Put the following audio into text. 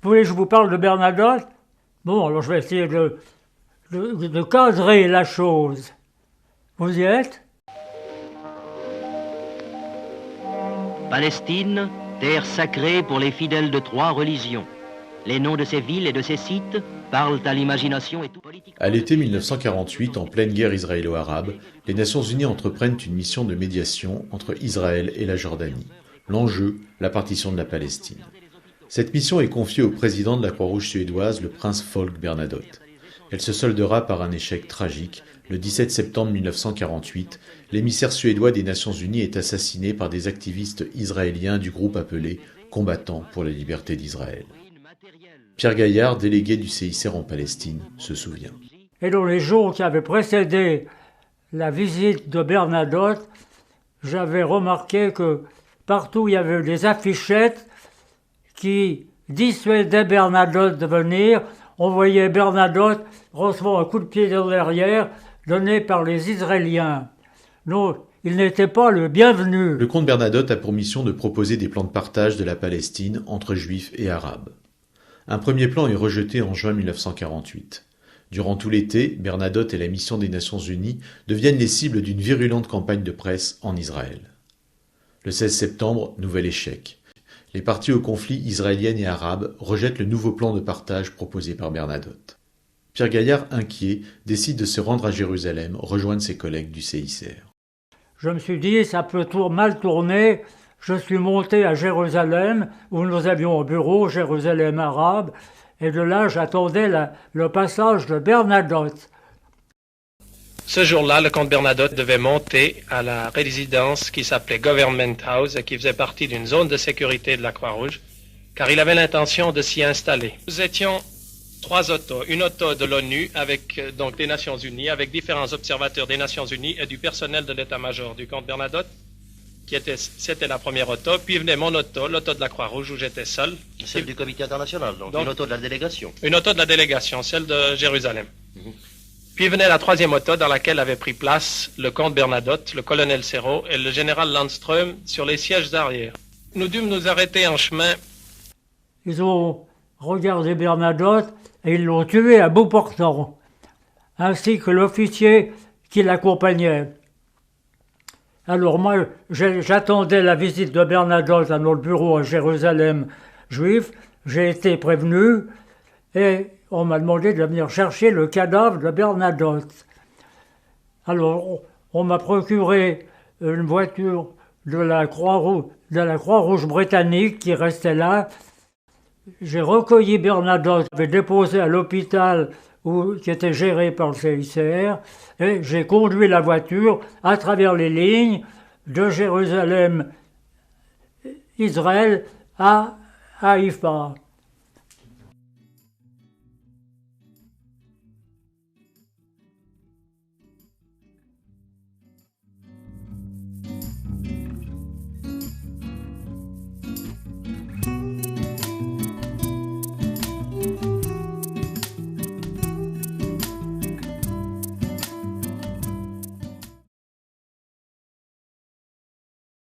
Vous voulez que je vous parle de Bernadotte? Bon, alors je vais essayer de cadrer la chose. Vous y êtes? Palestine, terre sacrée pour les fidèles de trois religions. Les noms de ces villes et de ces sites parlent à l'imagination et tout politique. À l'été 1948, en pleine guerre israélo-arabe, les Nations Unies entreprennent une mission de médiation entre Israël et la Jordanie. L'enjeu, la partition de la Palestine. Cette mission est confiée au président de la Croix-Rouge suédoise, le prince Folke Bernadotte. Elle se soldera par un échec tragique. Le 17 septembre 1948, l'émissaire suédois des Nations Unies est assassiné par des activistes israéliens du groupe appelé Combattants pour la liberté d'Israël. Pierre Gaillard, délégué du CICR en Palestine, se souvient. Et dans les jours qui avaient précédé la visite de Bernadotte, j'avais remarqué que partout il y avait des affichettes qui dissuadaient Bernadotte de venir. On voyait Bernadotte recevoir un coup de pied derrière donné par les Israéliens. Non, il n'était pas le bienvenu. Le comte Bernadotte a pour mission de proposer des plans de partage de la Palestine entre juifs et arabes. Un premier plan est rejeté en juin 1948. Durant tout l'été, Bernadotte et la mission des Nations Unies deviennent les cibles d'une virulente campagne de presse en Israël. Le 16 septembre, nouvel échec. Les parties au conflit israéliennes et arabes rejettent le nouveau plan de partage proposé par Bernadotte. Pierre Gaillard, inquiet, décide de se rendre à Jérusalem, rejoindre ses collègues du CICR. Je me suis dit, ça peut mal tourner. Je suis monté à Jérusalem, où nous avions un bureau, Jérusalem arabe, et de là, j'attendais le passage de Bernadotte. Ce jour-là, le comte Bernadotte devait monter à la résidence qui s'appelait Government House et qui faisait partie d'une zone de sécurité de la Croix-Rouge, car il avait l'intention de s'y installer. Nous étions 3 autos, une auto de l'ONU avec donc des Nations Unies, avec différents observateurs des Nations Unies et du personnel de l'état-major du comte Bernadotte, c'était la première auto, puis venait mon auto, l'auto de la Croix-Rouge où j'étais seul. Celle du comité international, donc une auto de la délégation. Une auto de la délégation, celle de Jérusalem. Puis venait la 3e auto dans laquelle avait pris place le comte Bernadotte, le colonel Serrault et le général Landström sur les sièges arrière. Nous dûmes nous arrêter en chemin. Ils ont regardé Bernadotte et ils l'ont tué à bout portant, ainsi que l'officier qui l'accompagnait. Alors moi, j'attendais la visite de Bernadotte à notre bureau à Jérusalem juif. J'ai été prévenu et on m'a demandé de venir chercher le cadavre de Bernadotte. Alors, on m'a procuré une voiture de la Croix-Rouge britannique qui restait là. J'ai recueilli Bernadotte, je l'ai déposé à l'hôpital qui était géré par le CICR, et j'ai conduit la voiture à travers les lignes de Jérusalem, Israël à Haïfa.